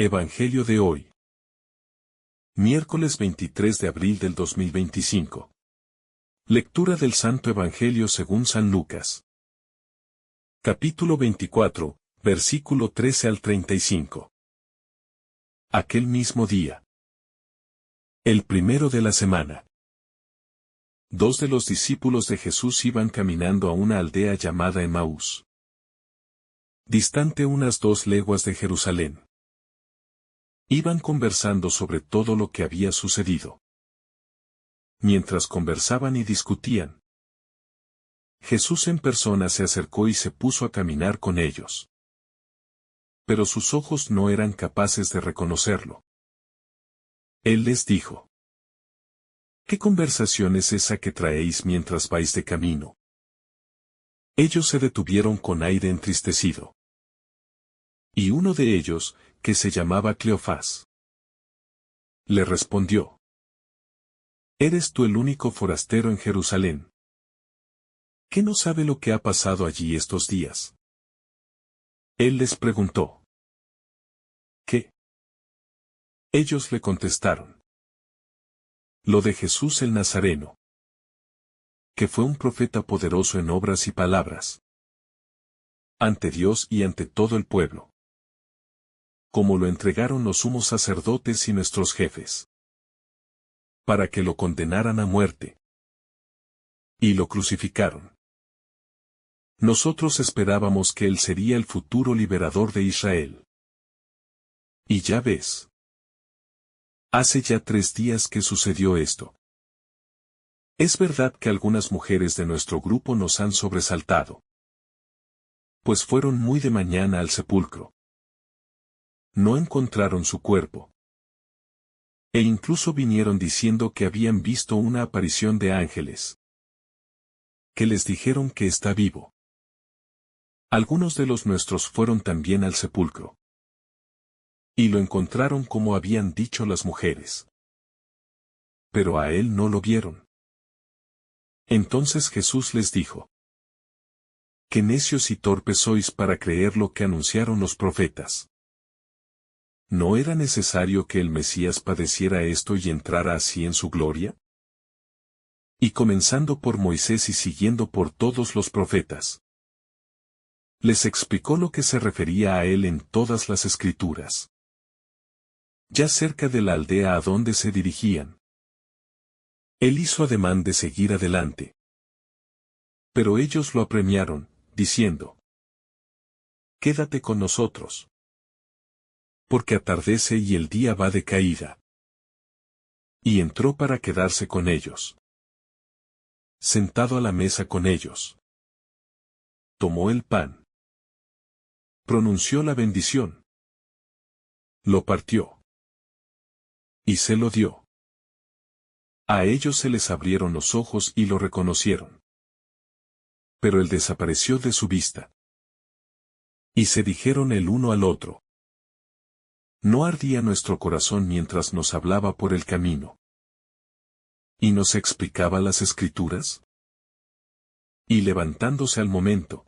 Evangelio de hoy. Miércoles 23 de abril del 2025. Lectura del Santo Evangelio según San Lucas. Capítulo 24, versículo 13 al 35. Aquel mismo día. El primero de la semana. Dos de los discípulos de Jesús iban caminando a una aldea llamada Emaús, distante unas 2 leguas de Jerusalén. Iban conversando sobre todo lo que había sucedido. Mientras conversaban y discutían, Jesús en persona se acercó y se puso a caminar con ellos. Pero sus ojos no eran capaces de reconocerlo. Él les dijo: ¿Qué conversación es esa que traéis mientras vais de camino? Ellos se detuvieron con aire entristecido. Y uno de ellos, que se llamaba Cleofás, le respondió: ¿Eres tú el único forastero en Jerusalén, que no sabe lo que ha pasado allí estos días? Él les preguntó: ¿qué? Ellos le contestaron: lo de Jesús el Nazareno, que fue un profeta poderoso en obras y palabras, ante Dios y ante todo el pueblo, como lo entregaron los sumos sacerdotes y nuestros jefes, para que lo condenaran a muerte. Y lo crucificaron. Nosotros esperábamos que él sería el futuro liberador de Israel. Y ya ves. Hace ya 3 días que sucedió esto. Es verdad que algunas mujeres de nuestro grupo nos han sobresaltado, pues fueron muy de mañana al sepulcro. No encontraron su cuerpo. E incluso vinieron diciendo que habían visto una aparición de ángeles, que les dijeron que está vivo. Algunos de los nuestros fueron también al sepulcro, y lo encontraron como habían dicho las mujeres. Pero a él no lo vieron. Entonces Jesús les dijo: qué necios y torpes sois para creer lo que anunciaron los profetas. ¿No era necesario que el Mesías padeciera esto y entrara así en su gloria? Y comenzando por Moisés y siguiendo por todos los profetas, les explicó lo que se refería a él en todas las Escrituras. Ya cerca de la aldea a donde se dirigían, él hizo ademán de seguir adelante. Pero ellos lo apremiaron, diciendo: quédate con nosotros, porque atardece y el día va de caída. Y entró para quedarse con ellos. Sentado a la mesa con ellos, tomó el pan, pronunció la bendición, lo partió y se lo dio. A ellos se les abrieron los ojos y lo reconocieron. Pero él desapareció de su vista. Y se dijeron el uno al otro: ¿no ardía nuestro corazón mientras nos hablaba por el camino, y nos explicaba las Escrituras? Y levantándose al momento,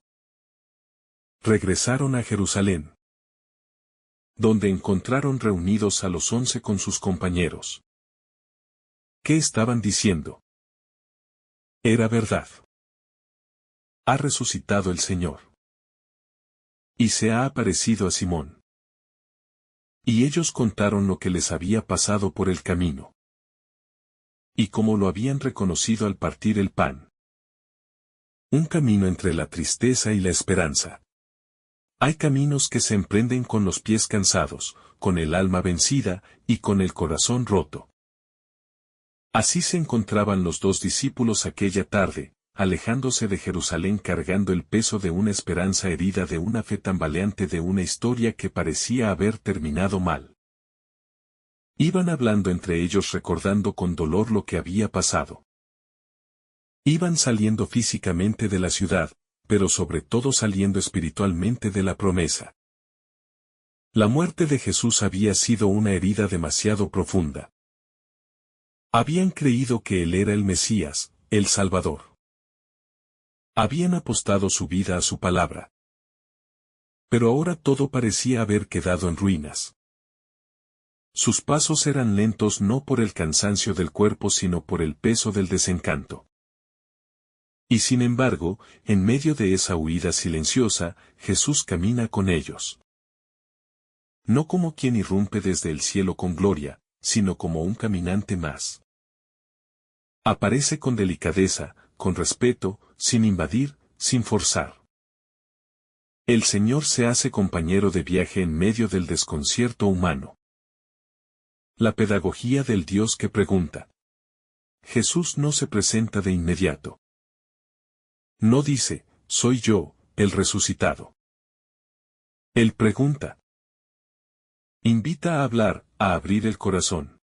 regresaron a Jerusalén, donde encontraron reunidos a los 11 con sus compañeros. ¿Qué estaban diciendo? Era verdad. Ha resucitado el Señor. Y se ha aparecido a Simón. Y ellos contaron lo que les había pasado por el camino, y cómo lo habían reconocido al partir el pan. Un camino entre la tristeza y la esperanza. Hay caminos que se emprenden con los pies cansados, con el alma vencida, y con el corazón roto. Así se encontraban los 2 discípulos aquella tarde, alejándose de Jerusalén cargando el peso de una esperanza herida, de una fe tambaleante, de una historia que parecía haber terminado mal. Iban hablando entre ellos, recordando con dolor lo que había pasado. Iban saliendo físicamente de la ciudad, pero sobre todo saliendo espiritualmente de la promesa. La muerte de Jesús había sido una herida demasiado profunda. Habían creído que él era el Mesías, el Salvador. Habían apostado su vida a su palabra. Pero ahora todo parecía haber quedado en ruinas. Sus pasos eran lentos no por el cansancio del cuerpo sino por el peso del desencanto. Y sin embargo, en medio de esa huida silenciosa, Jesús camina con ellos. No como quien irrumpe desde el cielo con gloria, sino como un caminante más. Aparece con delicadeza, con respeto, sin invadir, sin forzar. El Señor se hace compañero de viaje en medio del desconcierto humano. La pedagogía del Dios que pregunta. Jesús no se presenta de inmediato. No dice, soy yo, el resucitado. Él pregunta. Invita a hablar, a abrir el corazón.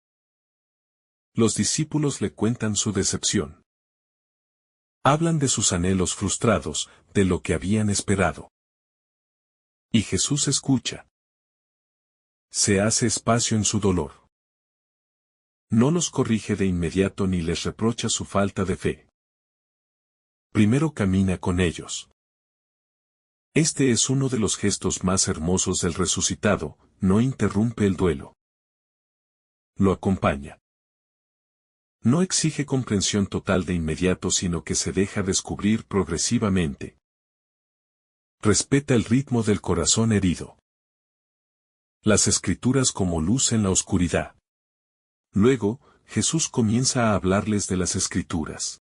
Los discípulos le cuentan su decepción. Hablan de sus anhelos frustrados, de lo que habían esperado. Y Jesús escucha. Se hace espacio en su dolor. No los corrige de inmediato ni les reprocha su falta de fe. Primero camina con ellos. Este es uno de los gestos más hermosos del resucitado, no interrumpe el duelo. Lo acompaña. No exige comprensión total de inmediato sino que se deja descubrir progresivamente. Respeta el ritmo del corazón herido. Las Escrituras como luz en la oscuridad. Luego, Jesús comienza a hablarles de las Escrituras.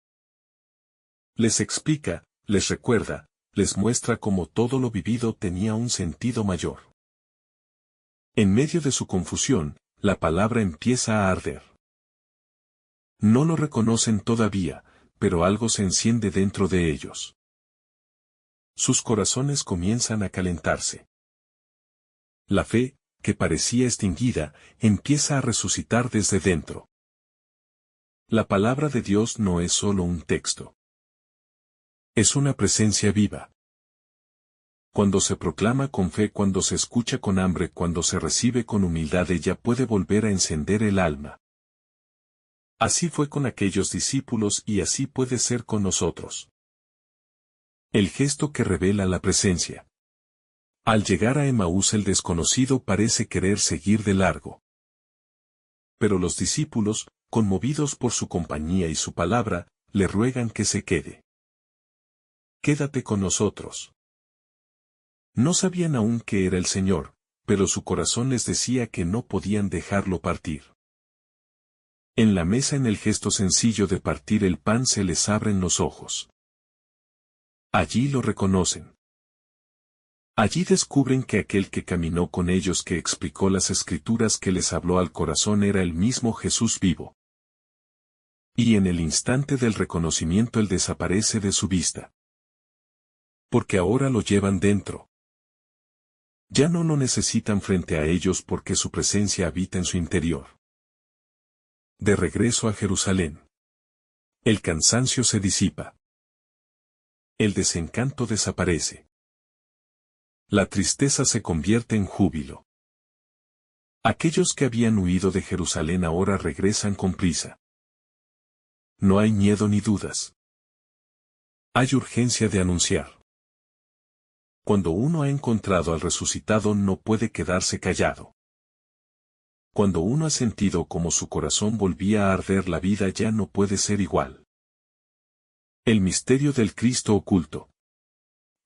Les explica, les recuerda, les muestra cómo todo lo vivido tenía un sentido mayor. En medio de su confusión, la palabra empieza a arder. No lo reconocen todavía, pero algo se enciende dentro de ellos. Sus corazones comienzan a calentarse. La fe, que parecía extinguida, empieza a resucitar desde dentro. La palabra de Dios no es solo un texto. Es una presencia viva. Cuando se proclama con fe, cuando se escucha con hambre, cuando se recibe con humildad, ella puede volver a encender el alma. Así fue con aquellos discípulos y así puede ser con nosotros. El gesto que revela la presencia. Al llegar a Emaús el desconocido parece querer seguir de largo. Pero los discípulos, conmovidos por su compañía y su palabra, le ruegan que se quede. Quédate con nosotros. No sabían aún que era el Señor, pero su corazón les decía que no podían dejarlo partir. En la mesa, en el gesto sencillo de partir el pan, se les abren los ojos. Allí lo reconocen. Allí descubren que aquel que caminó con ellos, que explicó las Escrituras, que les habló al corazón, era el mismo Jesús vivo. Y en el instante del reconocimiento él desaparece de su vista. Porque ahora lo llevan dentro. Ya no lo necesitan frente a ellos porque su presencia habita en su interior. De regreso a Jerusalén. El cansancio se disipa. El desencanto desaparece. La tristeza se convierte en júbilo. Aquellos que habían huido de Jerusalén ahora regresan con prisa. No hay miedo ni dudas. Hay urgencia de anunciar. Cuando uno ha encontrado al resucitado no puede quedarse callado. Cuando uno ha sentido como su corazón volvía a arder, la vida ya no puede ser igual. El misterio del Cristo oculto.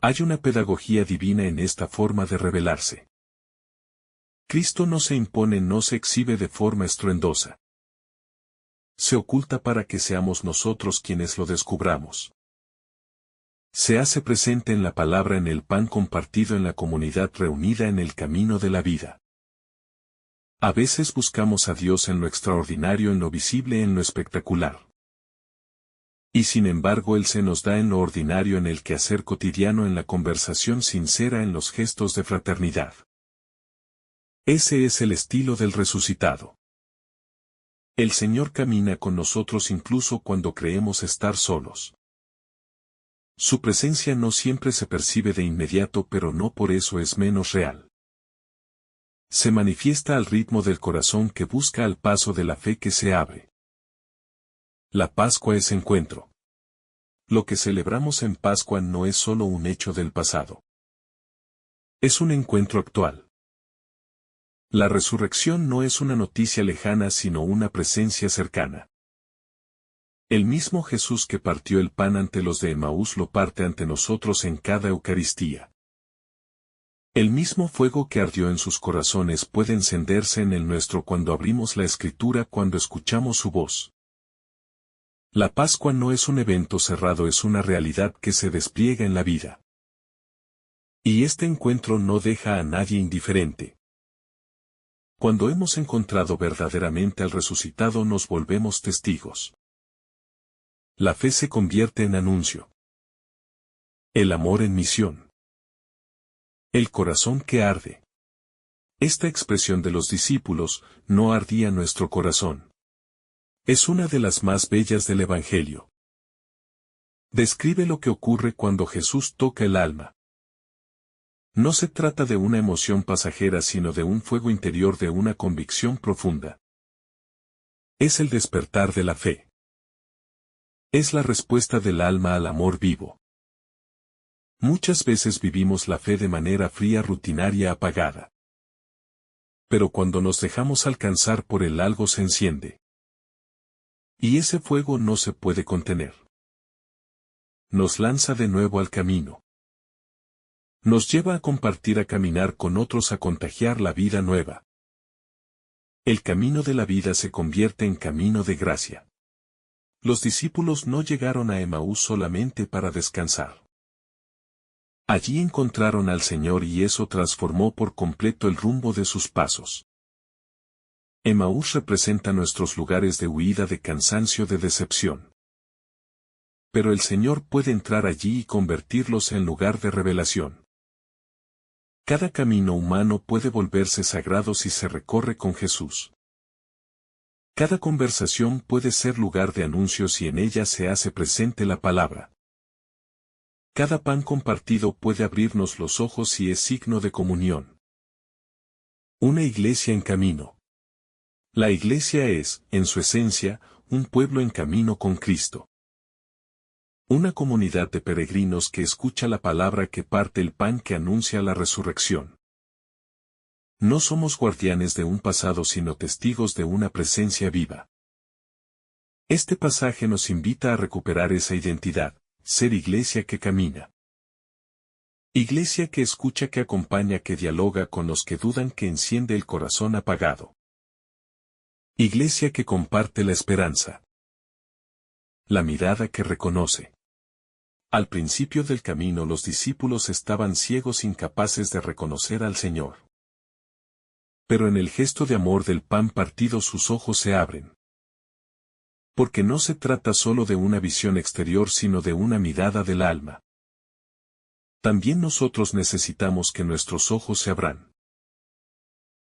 Hay una pedagogía divina en esta forma de revelarse. Cristo no se impone, no se exhibe de forma estruendosa. Se oculta para que seamos nosotros quienes lo descubramos. Se hace presente en la palabra, en el pan compartido, en la comunidad reunida, en el camino de la vida. A veces buscamos a Dios en lo extraordinario, en lo visible, en lo espectacular. Y sin embargo Él se nos da en lo ordinario, en el quehacer cotidiano, en la conversación sincera, en los gestos de fraternidad. Ese es el estilo del resucitado. El Señor camina con nosotros incluso cuando creemos estar solos. Su presencia no siempre se percibe de inmediato, pero no por eso es menos real. Se manifiesta al ritmo del corazón que busca, al paso de la fe que se abre. La Pascua es encuentro. Lo que celebramos en Pascua no es solo un hecho del pasado. Es un encuentro actual. La resurrección no es una noticia lejana sino una presencia cercana. El mismo Jesús que partió el pan ante los de Emaús lo parte ante nosotros en cada Eucaristía. El mismo fuego que ardió en sus corazones puede encenderse en el nuestro cuando abrimos la Escritura, cuando escuchamos su voz. La Pascua no es un evento cerrado, es una realidad que se despliega en la vida. Y este encuentro no deja a nadie indiferente. Cuando hemos encontrado verdaderamente al resucitado nos volvemos testigos. La fe se convierte en anuncio. El amor en misión. El corazón que arde. Esta expresión de los discípulos, no ardía nuestro corazón, es una de las más bellas del Evangelio. Describe lo que ocurre cuando Jesús toca el alma. No se trata de una emoción pasajera sino de un fuego interior, de una convicción profunda. Es el despertar de la fe. Es la respuesta del alma al amor vivo. Muchas veces vivimos la fe de manera fría, rutinaria, apagada. Pero cuando nos dejamos alcanzar por el algo se enciende. Y ese fuego no se puede contener. Nos lanza de nuevo al camino. Nos lleva a compartir, a caminar con otros, a contagiar la vida nueva. El camino de la vida se convierte en camino de gracia. Los discípulos no llegaron a Emaús solamente para descansar. Allí encontraron al Señor y eso transformó por completo el rumbo de sus pasos. Emaús representa nuestros lugares de huida, de cansancio, de decepción. Pero el Señor puede entrar allí y convertirlos en lugar de revelación. Cada camino humano puede volverse sagrado si se recorre con Jesús. Cada conversación puede ser lugar de anuncio si en ella se hace presente la palabra. Cada pan compartido puede abrirnos los ojos si es signo de comunión. Una iglesia en camino. La iglesia es, en su esencia, un pueblo en camino con Cristo. Una comunidad de peregrinos que escucha la palabra, que parte el pan, que anuncia la resurrección. No somos guardianes de un pasado sino testigos de una presencia viva. Este pasaje nos invita a recuperar esa identidad, ser iglesia que camina. Iglesia que escucha, que acompaña, que dialoga con los que dudan, que enciende el corazón apagado. Iglesia que comparte la esperanza. La mirada que reconoce. Al principio del camino los discípulos estaban ciegos, incapaces de reconocer al Señor. Pero en el gesto de amor del pan partido sus ojos se abren. Porque no se trata solo de una visión exterior sino de una mirada del alma. También nosotros necesitamos que nuestros ojos se abran.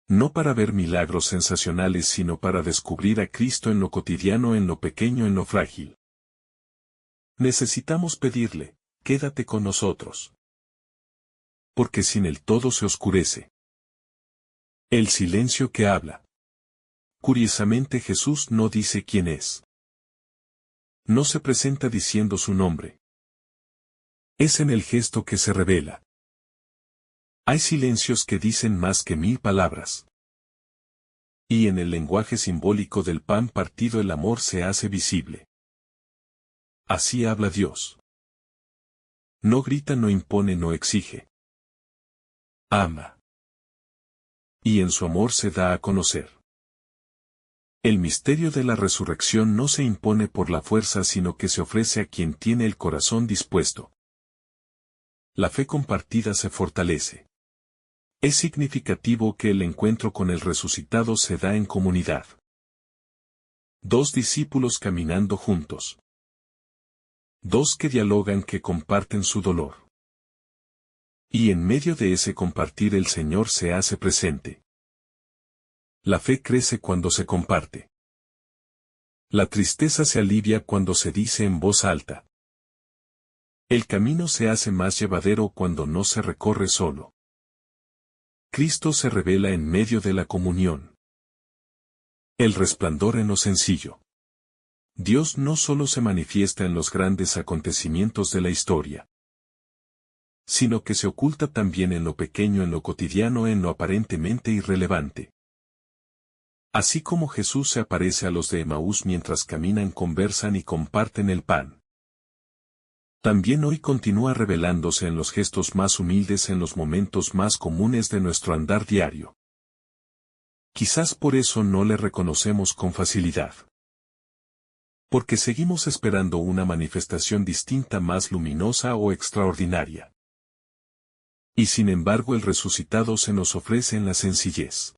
No para ver milagros sensacionales sino para descubrir a Cristo en lo cotidiano, en lo pequeño, en lo frágil. Necesitamos pedirle, quédate con nosotros. Porque sin él todo se oscurece. El silencio que habla. Curiosamente Jesús no dice quién es. No se presenta diciendo su nombre. Es en el gesto que se revela. Hay silencios que dicen más que 1000 palabras. Y en el lenguaje simbólico del pan partido el amor se hace visible. Así habla Dios. No grita, no impone, no exige. Ama. Y en su amor se da a conocer. El misterio de la resurrección no se impone por la fuerza sino que se ofrece a quien tiene el corazón dispuesto. La fe compartida se fortalece. Es significativo que el encuentro con el resucitado se da en comunidad. Dos discípulos caminando juntos. Dos que dialogan, que comparten su dolor. Y en medio de ese compartir el Señor se hace presente. La fe crece cuando se comparte. La tristeza se alivia cuando se dice en voz alta. El camino se hace más llevadero cuando no se recorre solo. Cristo se revela en medio de la comunión. El resplandor en lo sencillo. Dios no solo se manifiesta en los grandes acontecimientos de la historia, sino que se oculta también en lo pequeño, en lo cotidiano, en lo aparentemente irrelevante. Así como Jesús se aparece a los de Emaús mientras caminan, conversan y comparten el pan. También hoy continúa revelándose en los gestos más humildes, en los momentos más comunes de nuestro andar diario. Quizás por eso no le reconocemos con facilidad. Porque seguimos esperando una manifestación distinta, más luminosa o extraordinaria. Y sin embargo el resucitado se nos ofrece en la sencillez.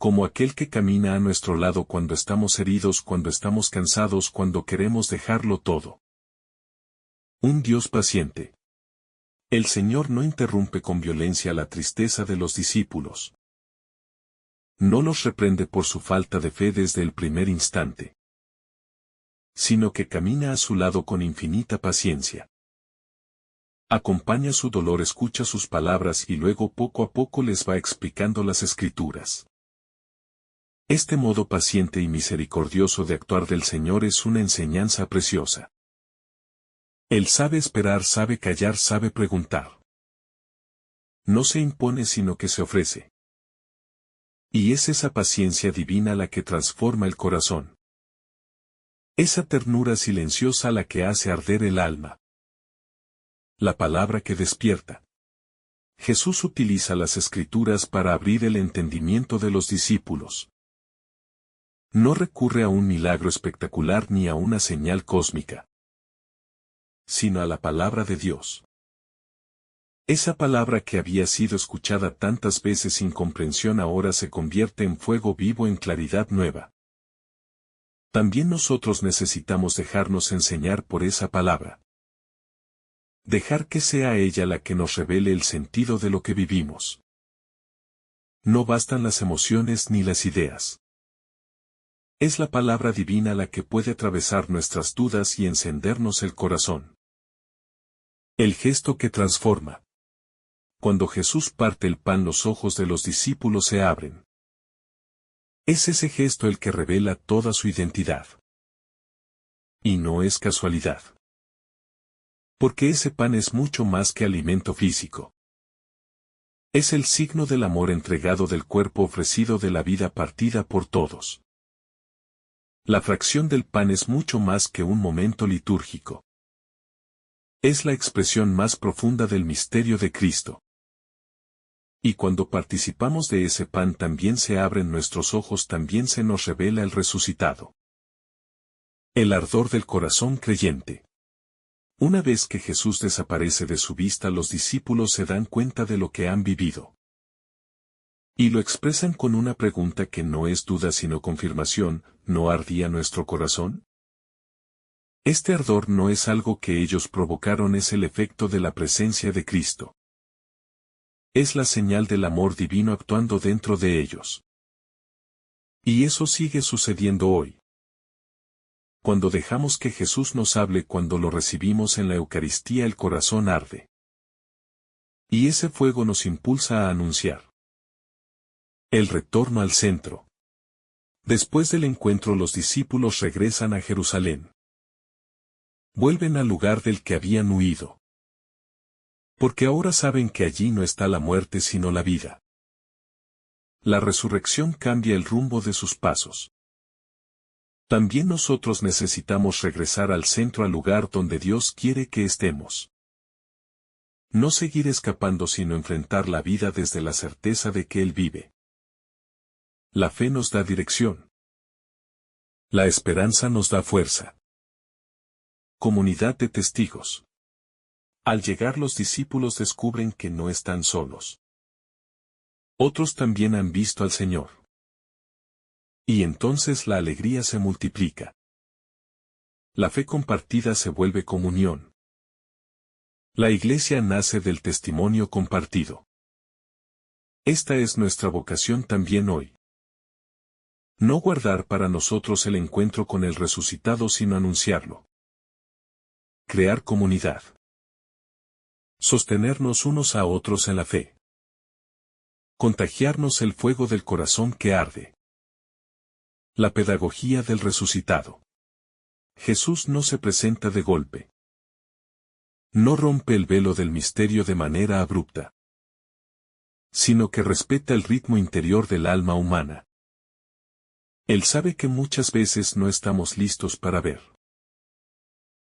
Como aquel que camina a nuestro lado cuando estamos heridos, cuando estamos cansados, cuando queremos dejarlo todo. Un Dios paciente. El Señor no interrumpe con violencia la tristeza de los discípulos. No los reprende por su falta de fe desde el primer instante, sino que camina a su lado con infinita paciencia. Acompaña su dolor, escucha sus palabras y luego poco a poco les va explicando las Escrituras. Este modo paciente y misericordioso de actuar del Señor es una enseñanza preciosa. Él sabe esperar, sabe callar, sabe preguntar. No se impone sino que se ofrece. Y es esa paciencia divina la que transforma el corazón. Esa ternura silenciosa la que hace arder el alma. La palabra que despierta. Jesús utiliza las Escrituras para abrir el entendimiento de los discípulos. No recurre a un milagro espectacular ni a una señal cósmica, sino a la palabra de Dios. Esa palabra que había sido escuchada tantas veces sin comprensión ahora se convierte en fuego vivo, en claridad nueva. También nosotros necesitamos dejarnos enseñar por esa palabra. Dejar que sea ella la que nos revele el sentido de lo que vivimos. No bastan las emociones ni las ideas. Es la palabra divina la que puede atravesar nuestras dudas y encendernos el corazón. El gesto que transforma. Cuando Jesús parte el pan, los ojos de los discípulos se abren. Es ese gesto el que revela toda su identidad. Y no es casualidad. Porque ese pan es mucho más que alimento físico. Es el signo del amor entregado, del cuerpo ofrecido, de la vida partida por todos. La fracción del pan es mucho más que un momento litúrgico. Es la expresión más profunda del misterio de Cristo. Y cuando participamos de ese pan también se abren nuestros ojos, también se nos revela el resucitado. El ardor del corazón creyente. Una vez que Jesús desaparece de su vista, los discípulos se dan cuenta de lo que han vivido. Y lo expresan con una pregunta que no es duda sino confirmación: ¿no ardía nuestro corazón? Este ardor no es algo que ellos provocaron, es el efecto de la presencia de Cristo. Es la señal del amor divino actuando dentro de ellos. Y eso sigue sucediendo hoy. Cuando dejamos que Jesús nos hable, cuando lo recibimos en la Eucaristía, el corazón arde. Y ese fuego nos impulsa a anunciar el retorno al centro. Después del encuentro, los discípulos regresan a Jerusalén. Vuelven al lugar del que habían huido. Porque ahora saben que allí no está la muerte sino la vida. La resurrección cambia el rumbo de sus pasos. También nosotros necesitamos regresar al centro, al lugar donde Dios quiere que estemos. No seguir escapando sino enfrentar la vida desde la certeza de que Él vive. La fe nos da dirección. La esperanza nos da fuerza. Comunidad de testigos. Al llegar, los discípulos descubren que no están solos. Otros también han visto al Señor. Y entonces la alegría se multiplica. La fe compartida se vuelve comunión. La Iglesia nace del testimonio compartido. Esta es nuestra vocación también hoy. No guardar para nosotros el encuentro con el resucitado sino anunciarlo. Crear comunidad. Sostenernos unos a otros en la fe. Contagiarnos el fuego del corazón que arde. La pedagogía del resucitado. Jesús no se presenta de golpe. No rompe el velo del misterio de manera abrupta, sino que respeta el ritmo interior del alma humana. Él sabe que muchas veces no estamos listos para ver.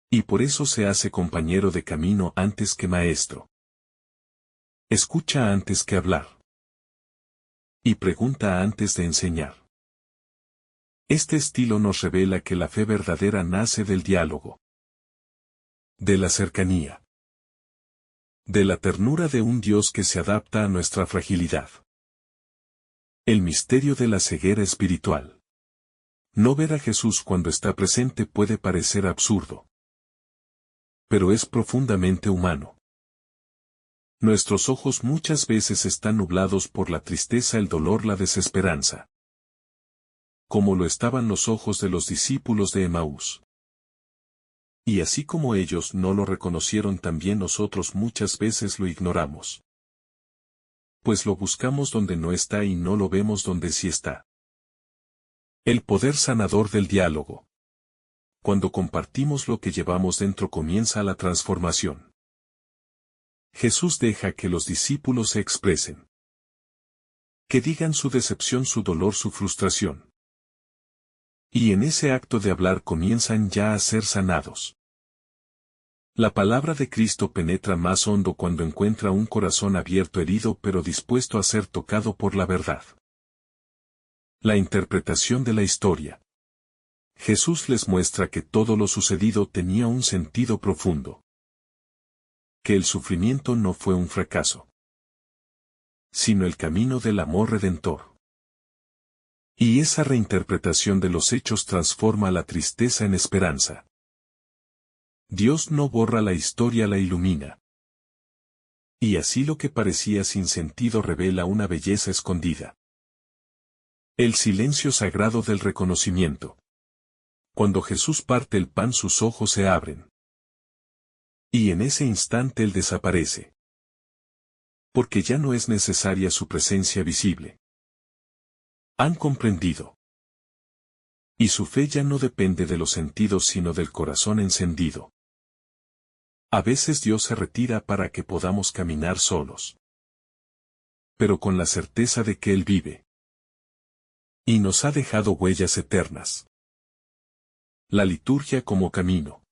Y por eso se hace compañero de camino antes que maestro. Escucha antes que hablar. Y pregunta antes de enseñar. Este estilo nos revela que la fe verdadera nace del diálogo, de la cercanía, de la ternura de un Dios que se adapta a nuestra fragilidad. El misterio de la ceguera espiritual. No ver a Jesús cuando está presente puede parecer absurdo, pero es profundamente humano. Nuestros ojos muchas veces están nublados por la tristeza, el dolor, la desesperanza, como lo estaban los ojos de los discípulos de Emaús. Y así como ellos no lo reconocieron, también nosotros muchas veces lo ignoramos. Pues lo buscamos donde no está y no lo vemos donde sí está. El poder sanador del diálogo. Cuando compartimos lo que llevamos dentro comienza la transformación. Jesús deja que los discípulos se expresen. Que digan su decepción, su dolor, su frustración. Y en ese acto de hablar comienzan ya a ser sanados. La palabra de Cristo penetra más hondo cuando encuentra un corazón abierto, herido pero dispuesto a ser tocado por la verdad. La interpretación de la historia. Jesús les muestra que todo lo sucedido tenía un sentido profundo. Que el sufrimiento no fue un fracaso, sino el camino del amor redentor. Y esa reinterpretación de los hechos transforma la tristeza en esperanza. Dios no borra la historia, la ilumina. Y así lo que parecía sin sentido revela una belleza escondida. El silencio sagrado del reconocimiento. Cuando Jesús parte el pan, sus ojos se abren. Y en ese instante Él desaparece. Porque ya no es necesaria su presencia visible. Han comprendido. Y su fe ya no depende de los sentidos sino del corazón encendido. A veces Dios se retira para que podamos caminar solos. Pero con la certeza de que Él vive. Y nos ha dejado huellas eternas. La liturgia como camino.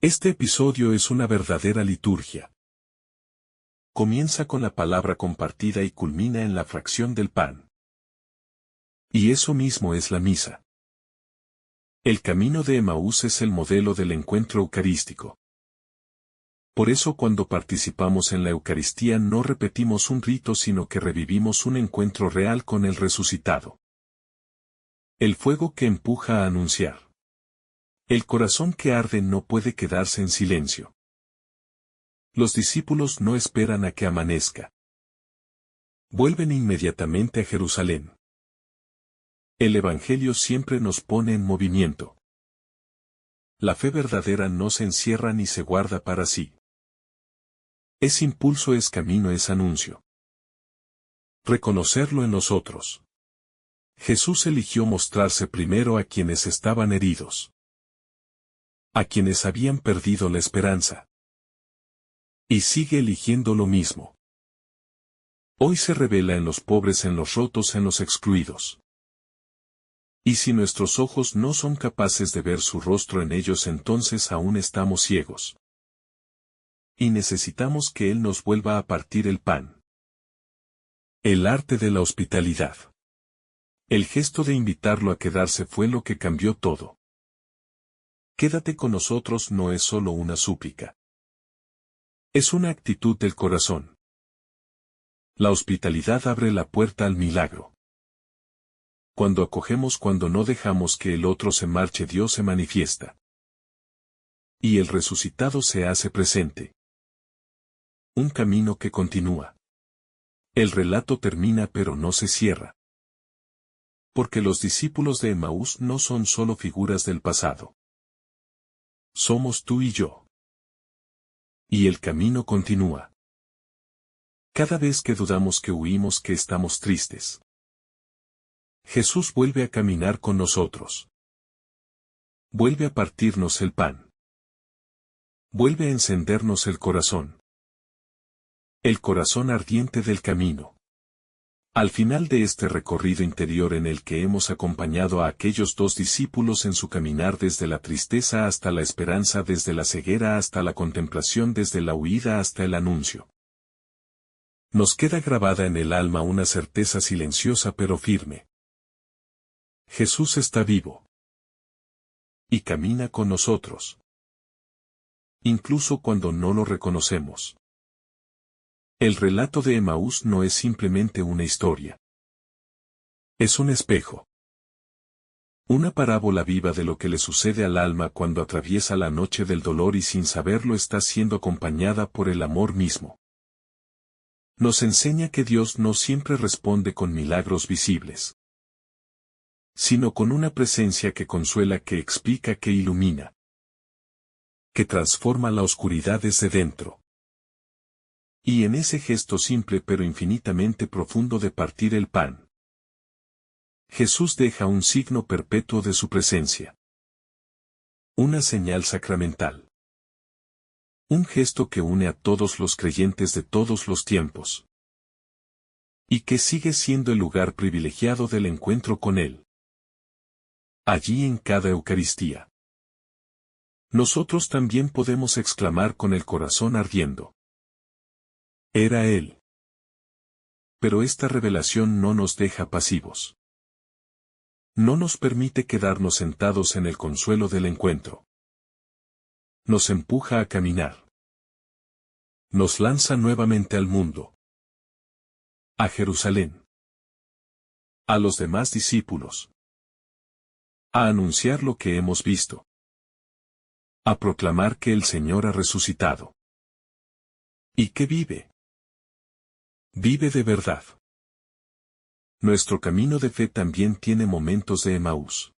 Este episodio es una verdadera liturgia. Comienza con la palabra compartida y culmina en la fracción del pan. Y eso mismo es la misa. El camino de Emaús es el modelo del encuentro eucarístico. Por eso cuando participamos en la Eucaristía no repetimos un rito sino que revivimos un encuentro real con el resucitado. El fuego que empuja a anunciar. El corazón que arde no puede quedarse en silencio. Los discípulos no esperan a que amanezca. Vuelven inmediatamente a Jerusalén. El Evangelio siempre nos pone en movimiento. La fe verdadera no se encierra ni se guarda para sí. Es impulso, es camino, es anuncio. Reconocerlo en nosotros. Jesús eligió mostrarse primero a quienes estaban heridos. A quienes habían perdido la esperanza. Y sigue eligiendo lo mismo. Hoy se revela en los pobres, en los rotos, en los excluidos. Y si nuestros ojos no son capaces de ver su rostro en ellos, entonces aún estamos ciegos. Y necesitamos que Él nos vuelva a partir el pan. El arte de la hospitalidad. El gesto de invitarlo a quedarse fue lo que cambió todo. Quédate con nosotros no es solo una súplica. Es una actitud del corazón. La hospitalidad abre la puerta al milagro. Cuando acogemos, cuando no dejamos que el otro se marche, Dios se manifiesta. Y el resucitado se hace presente. Un camino que continúa. El relato termina pero no se cierra. Porque los discípulos de Emaús no son solo figuras del pasado. Somos tú y yo. Y el camino continúa. Cada vez que dudamos, que huimos, que estamos tristes, Jesús vuelve a caminar con nosotros. Vuelve a partirnos el pan. Vuelve a encendernos el corazón. El corazón ardiente del camino. Al final de este recorrido interior en el que hemos acompañado a aquellos dos discípulos en su caminar desde la tristeza hasta la esperanza, desde la ceguera hasta la contemplación, desde la huida hasta el anuncio, nos queda grabada en el alma una certeza silenciosa pero firme. Jesús está vivo. Y camina con nosotros. Incluso cuando no lo reconocemos. El relato de Emaús no es simplemente una historia. Es un espejo. Una parábola viva de lo que le sucede al alma cuando atraviesa la noche del dolor y sin saberlo está siendo acompañada por el amor mismo. Nos enseña que Dios no siempre responde con milagros visibles, sino con una presencia que consuela, que explica, que ilumina, que transforma la oscuridad desde dentro. Y en ese gesto simple pero infinitamente profundo de partir el pan, Jesús deja un signo perpetuo de su presencia. Una señal sacramental. Un gesto que une a todos los creyentes de todos los tiempos. Y que sigue siendo el lugar privilegiado del encuentro con Él. Allí en cada Eucaristía. Nosotros también podemos exclamar con el corazón ardiendo: era Él. Pero esta revelación no nos deja pasivos. No nos permite quedarnos sentados en el consuelo del encuentro. Nos empuja a caminar. Nos lanza nuevamente al mundo. A Jerusalén. A los demás discípulos. A anunciar lo que hemos visto. A proclamar que el Señor ha resucitado. Y que vive. Vive de verdad. Nuestro camino de fe también tiene momentos de Emaús.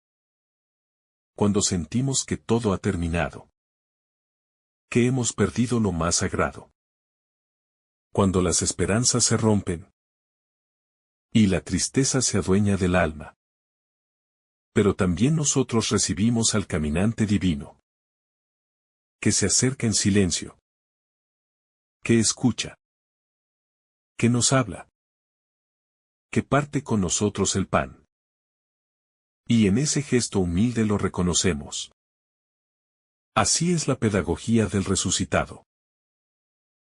Cuando sentimos que todo ha terminado. Que hemos perdido lo más sagrado. Cuando las esperanzas se rompen. Y la tristeza se adueña del alma. Pero también nosotros recibimos al caminante divino. Que se acerca en silencio. Que escucha. Que nos habla. Que parte con nosotros el pan. Y en ese gesto humilde lo reconocemos. Así es la pedagogía del resucitado.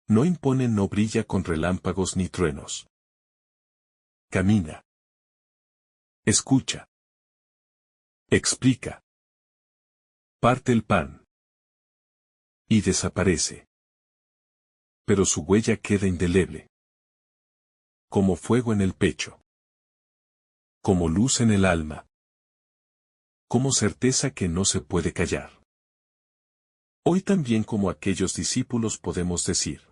No impone, no brilla con relámpagos ni truenos. Camina. Escucha. Explica. Parte el pan. Y desaparece. Pero su huella queda indeleble. Como fuego en el pecho. Como luz en el alma. Como certeza que no se puede callar. Hoy también, como aquellos discípulos, podemos decir: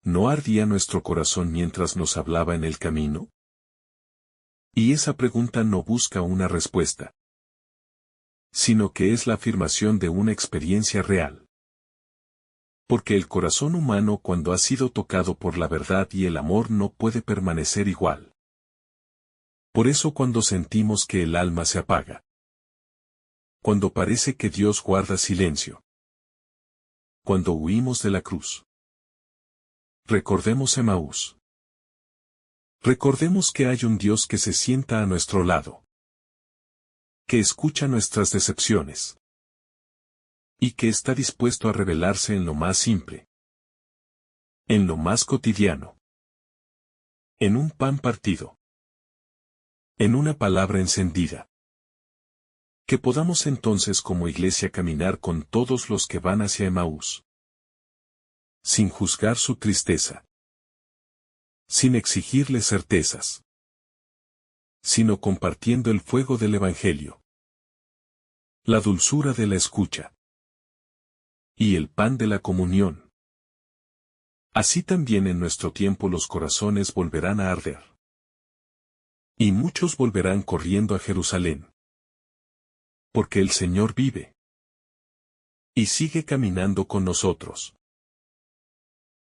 ¿no ardía nuestro corazón mientras nos hablaba en el camino? Y esa pregunta no busca una respuesta, sino que es la afirmación de una experiencia real. Porque el corazón humano, cuando ha sido tocado por la verdad y el amor, no puede permanecer igual. Por eso, cuando sentimos que el alma se apaga, cuando parece que Dios guarda silencio, cuando huimos de la cruz, recordemos Emaús. Recordemos que hay un Dios que se sienta a nuestro lado, que escucha nuestras decepciones, y que está dispuesto a revelarse en lo más simple, en lo más cotidiano, en un pan partido, en una palabra encendida. Que podamos entonces como iglesia caminar con todos los que van hacia Emaús, sin juzgar su tristeza, sin exigirle certezas, sino compartiendo el fuego del Evangelio, la dulzura de la escucha, y el pan de la comunión. Así también en nuestro tiempo los corazones volverán a arder. Y muchos volverán corriendo a Jerusalén. Porque el Señor vive. Y sigue caminando con nosotros.